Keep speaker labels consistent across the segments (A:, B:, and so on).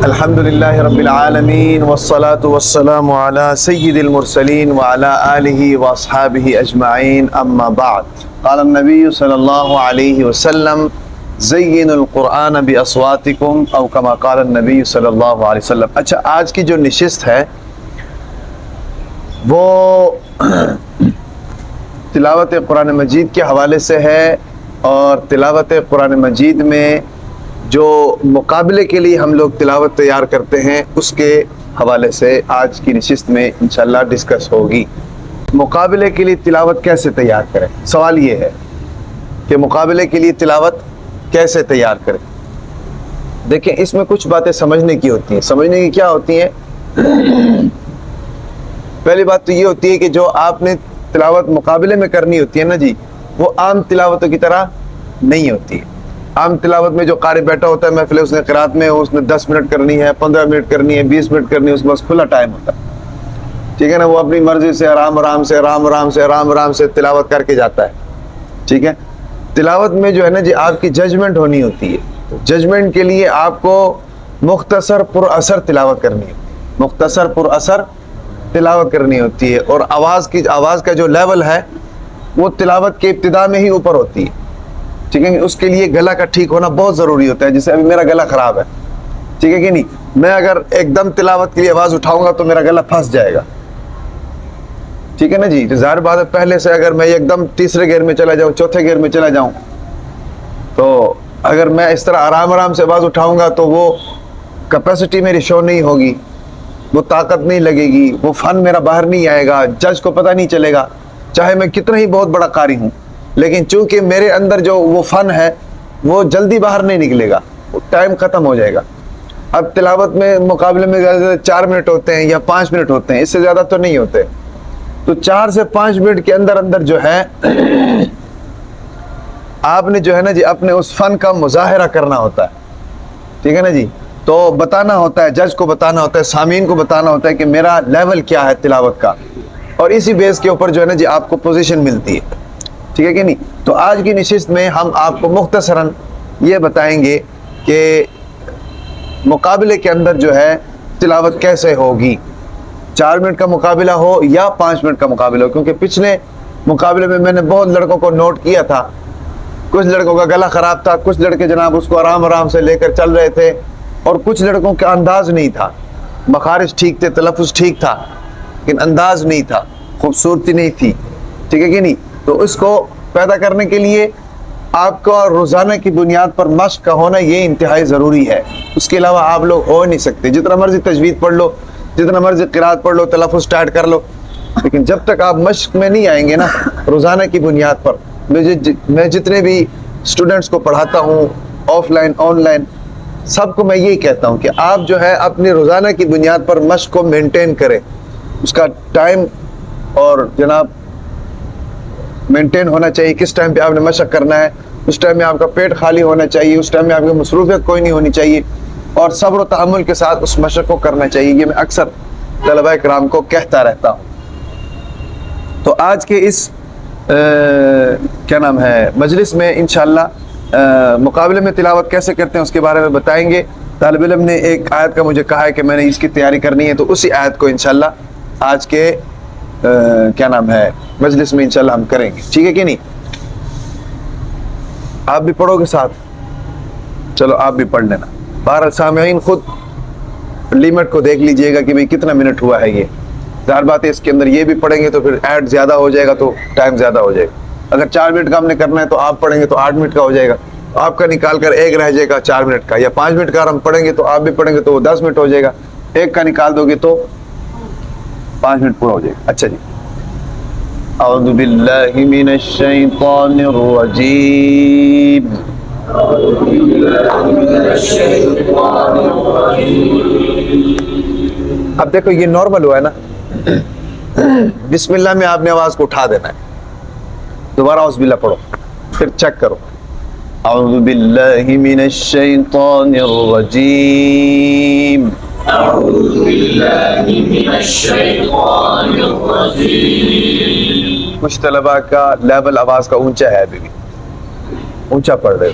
A: الحمدللہ رب العالمین والصلاة والسلام علی سید المرسلین وعلی آلہ واصحابہ اجمعین اما بعد قال النبی صلی اللہ علیہ وسلم زینوا القرآن باصواتکم او کما قال النبی صلی اللہ علیہ وسلم۔ اچھا، آج کی جو نشست ہے وہ تلاوت قرآن مجید کے حوالے سے ہے، اور تلاوت قرآن مجید میں جو مقابلے کے لیے ہم لوگ تلاوت تیار کرتے ہیں اس کے حوالے سے آج کی نشست میں انشاءاللہ ڈسکس ہوگی۔ مقابلے کے لیے تلاوت کیسے تیار کریں؟ سوال یہ ہے کہ مقابلے کے لیے تلاوت کیسے تیار کریں۔ دیکھیں، اس میں کچھ باتیں سمجھنے کی ہوتی ہیں۔ سمجھنے کی کیا ہوتی ہیں؟ پہلی بات تو یہ ہوتی ہے کہ جو آپ نے تلاوت مقابلے میں کرنی ہوتی ہے نا جی، وہ عام تلاوتوں کی طرح نہیں ہوتی ہے۔ عام تلاوت میں جو قاری بیٹھا ہوتا ہے محفل، اس نے قرات میں اس نے 10 منٹ کرنی ہے، 15 منٹ کرنی ہے، 20 منٹ کرنی ہے، اس کے پاس کھلا ٹائم ہوتا ہے، ٹھیک ہے نا۔ وہ اپنی مرضی سے آرام سے تلاوت کر کے جاتا ہے، ٹھیک ہے۔ تلاوت میں جو ہے نا جی آپ کی ججمنٹ ہونی ہوتی ہے۔ ججمنٹ کے لیے آپ کو مختصر پر اثر تلاوت کرنی ہے، مختصر پر اثر تلاوت کرنی ہوتی ہے، اور آواز کا جو لیول ہے وہ تلاوت کے ابتدا میں ہی اوپر ہوتی ہے، ٹھیک ہے۔ اس کے لیے گلا کا ٹھیک ہونا بہت ضروری ہوتا ہے۔ جیسے ابھی میرا گلا خراب ہے، ٹھیک ہے کہ نہیں، میں اگر ایک دم تلاوت کے لیے آواز اٹھاؤں گا تو میرا گلا پھنس جائے گا، ٹھیک ہے نا جی۔ ظاہر بات ہے، پہلے سے اگر میں ایک دم تیسرے گیئر میں چلا جاؤں، چوتھے گیئر میں چلا جاؤں، تو اگر میں اس طرح آرام سے آواز اٹھاؤں گا تو وہ کیپیسٹی میری شو نہیں ہوگی، وہ طاقت نہیں لگے گی، وہ فن میرا باہر نہیں آئے گا، جج کو پتہ نہیں چلے گا، چاہے میں کتنا ہی بہت بڑا قاری ہوں، لیکن چونکہ میرے اندر جو وہ فن ہے وہ جلدی باہر نہیں نکلے گا، ٹائم ختم ہو جائے گا۔ اب تلاوت میں مقابلے میں زیادہ سے 4 منٹ ہوتے ہیں یا 5 منٹ ہوتے ہیں، اس سے زیادہ تو نہیں ہوتے۔ تو 4 سے 5 منٹ کے اندر جو ہے آپ نے جو ہے نا جی اپنے اس فن کا مظاہرہ کرنا ہوتا ہے، ٹھیک ہے نا جی۔ تو بتانا ہوتا ہے، جج کو بتانا ہوتا ہے، سامعین کو بتانا ہوتا ہے کہ میرا لیول کیا ہے تلاوت کا، اور اسی بیس کے اوپر جو ہے نا جی آپ کو پوزیشن ملتی ہے، ٹھیک ہے کہ نہیں۔ تو آج کی نشست میں ہم آپ کو مختصراً یہ بتائیں گے کہ مقابلے کے اندر جو ہے تلاوت کیسے ہوگی، 4 منٹ کا مقابلہ ہو یا 5 منٹ کا مقابلہ ہو، کیونکہ پچھلے مقابلے میں نے بہت لڑکوں کو نوٹ کیا تھا، کچھ لڑکوں کا گلا خراب تھا، کچھ لڑکے جناب اس کو آرام سے لے کر چل رہے تھے، اور کچھ لڑکوں کا انداز نہیں تھا، مخارج ٹھیک تھے، تلفظ ٹھیک تھا، لیکن انداز نہیں تھا، خوبصورتی نہیں تھی، ٹھیک ہے کہ نہیں۔ تو اس کو پیدا کرنے کے لیے آپ کو روزانہ کی بنیاد پر مشق کا ہونا یہ انتہائی ضروری ہے۔ اس کے علاوہ آپ لوگ ہو نہیں سکتے، جتنا مرضی تجوید پڑھ لو، جتنا مرضی قرات پڑھ لو، تلفظ ٹائٹ کر لو، لیکن جب تک آپ مشق میں نہیں آئیں گے نا روزانہ کی بنیاد پر۔ میں جتنے بھی اسٹوڈنٹس کو پڑھاتا ہوں، آف لائن آن لائن، سب کو میں یہی کہتا ہوں کہ آپ جو ہے اپنی روزانہ کی بنیاد پر مشق کو مینٹین کریں، اس کا ٹائم اور جناب مینٹین ہونا چاہیے، کس ٹائم پہ آپ نے مشق کرنا ہے، اس ٹائم میں آپ کا پیٹ خالی ہونا چاہیے، اس ٹائم میں آپ کی مصروفیت کوئی نہیں ہونی چاہیے، اور صبر و تحمل کے ساتھ اس مشق کو کرنا چاہیے۔ یہ میں اکثر طلباء کرام کو کہتا رہتا ہوں۔ تو آج کے اس کیا نام ہے مجلس میں انشاءاللہ مقابلے میں تلاوت کیسے کرتے ہیں اس کے بارے میں بتائیں گے۔ طالب علم نے ایک آیت کا مجھے کہا ہے کہ میں نے اس کی تیاری کرنی ہے، تو اسی آیت کو انشاءاللہ آج کے کیا نام ہے مجلس میں انشاءاللہ ہم کریں گے، ٹھیک ہے کہ نہیں۔ آپ بھی پڑھو گے ساتھ؟ چلو آپ بھی پڑھ لینا۔ بہرحال سامعین خود لیمٹ کو دیکھ لیجئے گا کہ بھئی کتنا منٹ ہوا ہے۔ یہ ظاہر بات ہے اس کے اندر یہ بھی پڑھیں گے تو پھر ایڈ زیادہ ہو جائے گا، تو ٹائم زیادہ ہو جائے گا۔ اگر 4 منٹ کا ہم نے کرنا ہے تو آپ پڑھیں گے تو 8 منٹ کا ہو جائے گا، آپ کا نکال کر ایک رہ جائے گا 4 منٹ کا، یا 5 منٹ کا ہم پڑھیں گے تو آپ بھی پڑھیں گے تو وہ 10 منٹ ہو جائے گا، ایک کا نکال دو گے تو 5 منٹ پورا ہو جائے گا۔ اچھا جی، اعوذ باللہ من الشیطان الرجیم، اب دیکھو یہ نارمل ہوا ہے نا، بسم اللہ میں آپ نے آواز کو اٹھا دینا ہے، دوبارہ اعوذ باللہ پڑھو، پھر چیک کرو، اعوذ باللہ من الشیطان الرجیم،
B: اعوذ باللہ من الشیطان الرجیم۔
A: کچھ طلباء کا لیول آواز کا اونچا ہے، ابھی بھی اونچا پڑھ رہے ہو،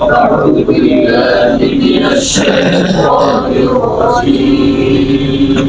B: أعوذ بالله من الشيطان الرجيم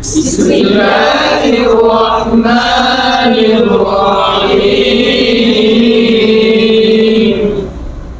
B: بسم الله الرحمن الرحيم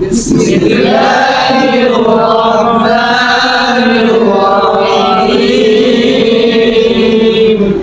B: بسم الله الرحمن الرحيم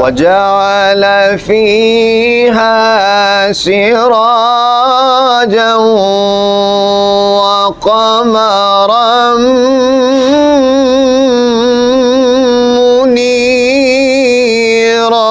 A: وجعل فيها سراجا وقمرا منيرا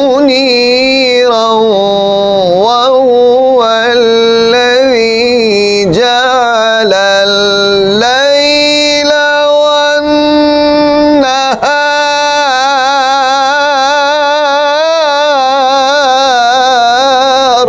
A: منيرا وهو الذي جعل الليل والنهار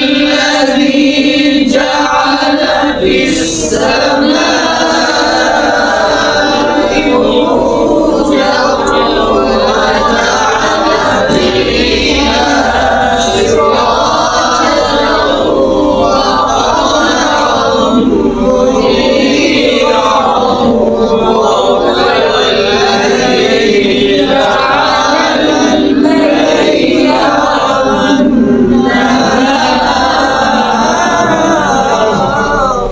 B: الذي جعل في السماء بروجا وجعل فيها سراجا وقمرا منيرا وهو الذي جعل الليل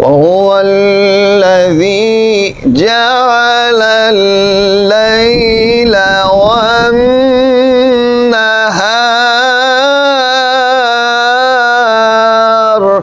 A: وهو الذي جعل الليل والنهار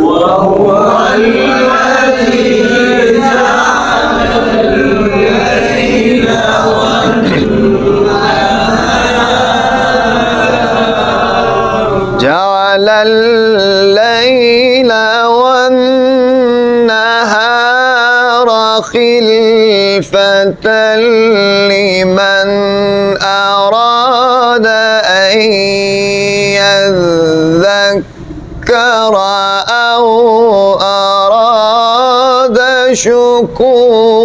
B: وهو الذي جعل الليل
A: جعل الليل والنهار خلفة لمن أراد أن يذكر أو أراد شكورا.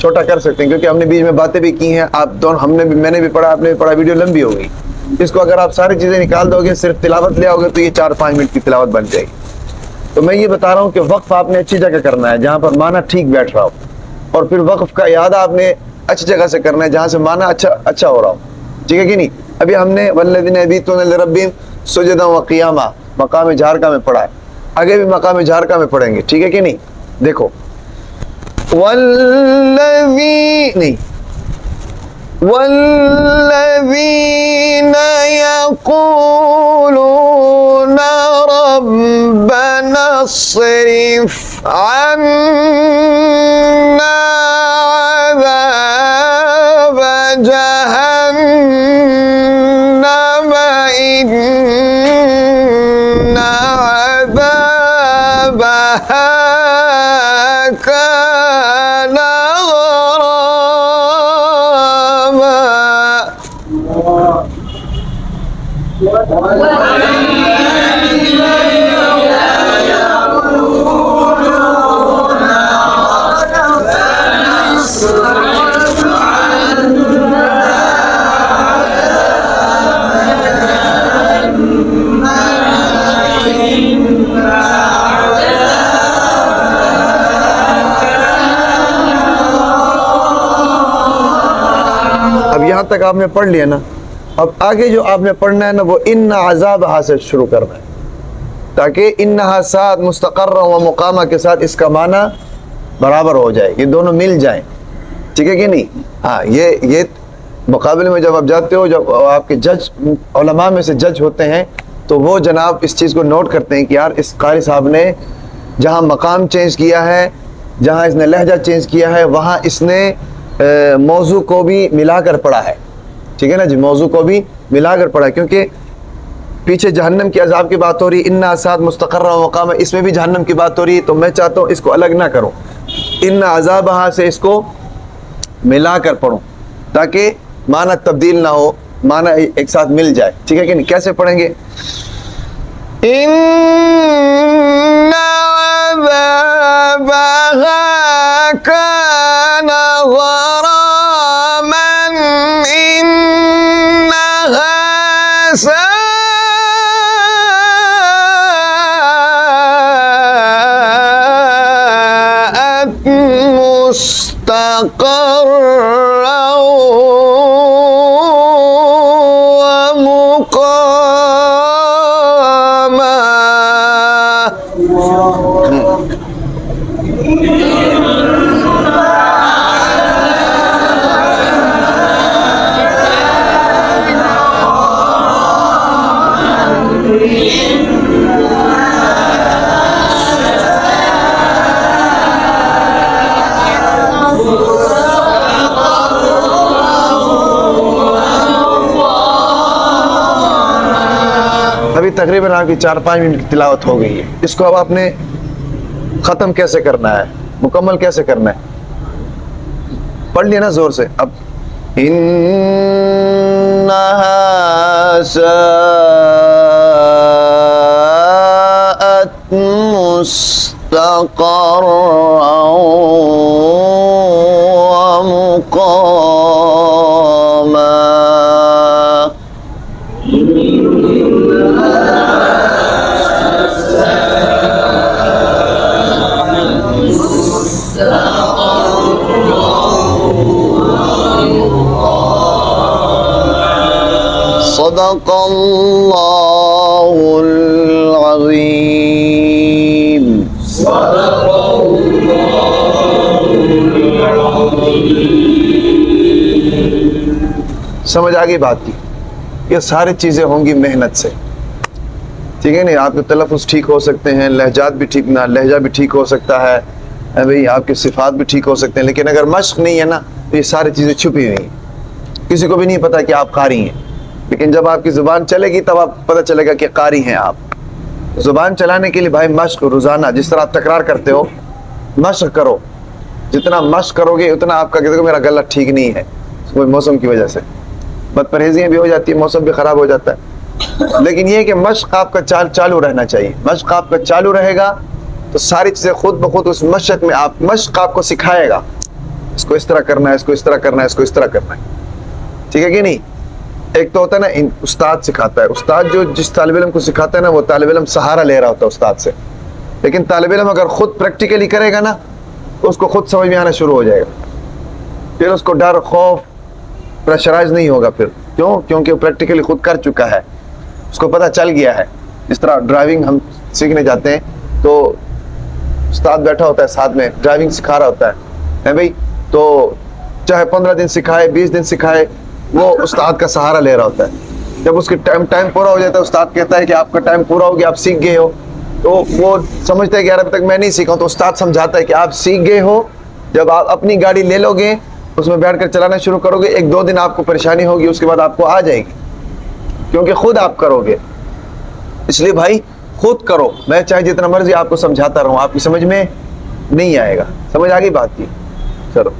A: چھوٹا کر سکتے ہیں، کیونکہ ہم نے بیچ میں باتیں بھی کی ہیں، آپ دونوں میں نے بھی پڑھا، آپ نے بھی پڑھا، ویڈیو لمبی ہو گئی. اس کو اگر آپ ساری چیزیں نکال دو گے، صرف تلاوت لے آؤ گے تو یہ 4-5 منٹ کی تلاوت بن جائے گی. تو میں یہ بتا رہا ہوں کہ وقف آپ نے اچھی جگہ کرنا ہے جہاں پر معنی ٹھیک بیٹھ رہا ہو، اور پھر وقف کا اعادہ آپ نے اچھی جگہ سے کرنا ہے جہاں سے معنی اچھا ہو رہا ہو. ٹھیک ہے کہ نہیں؟ ابھی ہم نے والذین یبیتون لربہم سجدا وقیاما مقام جھارکا میں پڑھا ہے، آگے بھی مقام جھارکا میں پڑھیں گے. ٹھیک ہے کہ نہیں؟ دیکھو والذین یقولون ربنا اصرف عنا عذاب جہنم ان عذابها كان اب یہاں تک آپ نے پڑھ لیا نا. اب آگے جو آپ نے پڑھنا ہے نا وہ ان عذابہا سے شروع کرنا ہے، تاکہ انہا ساتھ مستقرہ و مقامہ کے ساتھ اس کا معنی برابر ہو جائے، یہ دونوں مل جائیں. ٹھیک ہے کہ نہیں؟ ہاں یہ مقابلے میں جب آپ جاتے ہو، جب آپ کے جج علماء میں سے جج ہوتے ہیں تو وہ جناب اس چیز کو نوٹ کرتے ہیں کہ یار اس قاری صاحب نے جہاں مقام چینج کیا ہے، جہاں اس نے لہجہ چینج کیا ہے، وہاں اس نے موضوع کو بھی ملا کر پڑھا ہے. ٹھیک ہے نا جی؟ موضوع کو بھی ملا کر پڑھا ہے، کیونکہ پیچھے جہنم کے عذاب کی بات ہو رہی ہے، ان ساتھ مستقرہ و مقامہ، اس میں بھی جہنم کی بات ہو رہی ہے. تو میں چاہتا ہوں اس کو الگ نہ کروں، ان عذابہا سے اس کو ملا کر پڑھوں تاکہ معنی تبدیل نہ ہو، معنی ایک ساتھ مل جائے. ٹھیک ہے کہ نہیں؟ کیسے پڑھیں گے؟ ان عذابہا کان غراما انہا ساءت مستقرا ومقاما. ابھی تقریباً آپ کی 4-5 منٹ کی تلاوت ہو گئی ہے. اس کو اب آپ نے ختم کیسے کرنا ہے، مکمل کیسے کرنا ہے؟ پڑھ لیا نا زور سے. اب انہا ساءت مستقرا ومقاما. صدق اللہ العظیم. سمجھ آگئی بات کی؟ یہ ساری چیزیں ہوں گی محنت سے. ٹھیک ہے نہیں؟ آپ کے تلفظ ٹھیک ہو سکتے ہیں، لہجات بھی ٹھیک، نہ لہجہ بھی ٹھیک ہو سکتا ہے بھئی، آپ کے صفات بھی ٹھیک ہو سکتے ہیں، لیکن اگر مشق نہیں ہے نا تو یہ ساری چیزیں چھپی ہوئی ہیں، کسی کو بھی نہیں پتا کہ آپ قاری ہیں. لیکن جب آپ کی زبان چلے گی تب آپ پتہ چلے گا کہ قاری ہیں آپ. زبان چلانے کے لیے بھائی مشق روزانہ، جس طرح آپ تکرار کرتے ہو مشق کرو. جتنا مشق کرو گے اتنا آپ کا کہ میرا گلا ٹھیک نہیں ہے، کوئی موسم کی وجہ سے بد پرہیزیاں بھی ہو جاتی ہیں، موسم بھی خراب ہو جاتا ہے. لیکن یہ کہ مشق آپ کا چالو رہنا چاہیے. مشق آپ کا چالو رہے گا تو ساری چیزیں خود بخود اس مشق میں مشق آپ کو سکھائے گا. اس کو اس طرح کرنا ہے, اس کو اس طرح کرنا ہے, اس کو اس طرح کرنا ہے. ٹھیک ہے کہ نہیں؟ ایک تو ہوتا ہے نا استاد سکھاتا ہے, استاد جو جس طالب علم کو سکھاتا ہے نا, وہ طالب علم سہارا لے رہا ہوتا ہے استاد سے. لیکن طالب علم اگر خود پریکٹیکلی کرے گا نا تو اس کو خود سمجھ میں آنا شروع ہو جائے گا. پھر اس کو ڈر, خوف, پریشرائز نہیں ہوگا. پھر کیوں؟ کیونکہ وہ پریکٹیکلی خود کر چکا ہے, اس کو پتہ چل گیا ہے. جس طرح ڈرائیونگ ہم سیکھنے جاتے ہیں تو استاد بیٹھا ہوتا ہے ساتھ میں, ڈرائیونگ سکھا رہا ہوتا ہے بھائی, تو چاہے 15 دن سکھائے, 20 دن سکھائے, وہ استاد کا سہارا لے رہا ہوتا ہے. جب اس کے ٹائم پورا ہو جاتا ہے, استاد کہتا ہے کہ آپ کا ٹائم پورا ہو گیا, آپ سیکھ گئے ہو, تو وہ سمجھتا ہے کہ یار ابھی تک میں نہیں سیکھا ہوں. تو استاد سمجھاتا ہے کہ آپ سیکھ گئے ہو, جب آپ اپنی گاڑی لے لو گے, اس میں بیٹھ کر چلانا شروع کرو گے, 1-2 دن آپ کو پریشانی ہوگی, اس کے بعد آپ کو آ جائے گی, کیونکہ خود آپ کرو گے. اس لیے بھائی خود کرو. میں چاہے جتنا مرضی آپ کو سمجھاتا رہوں, آپ کی سمجھ میں نہیں آئے گا. سمجھ آ گئی بات کی؟ چلو.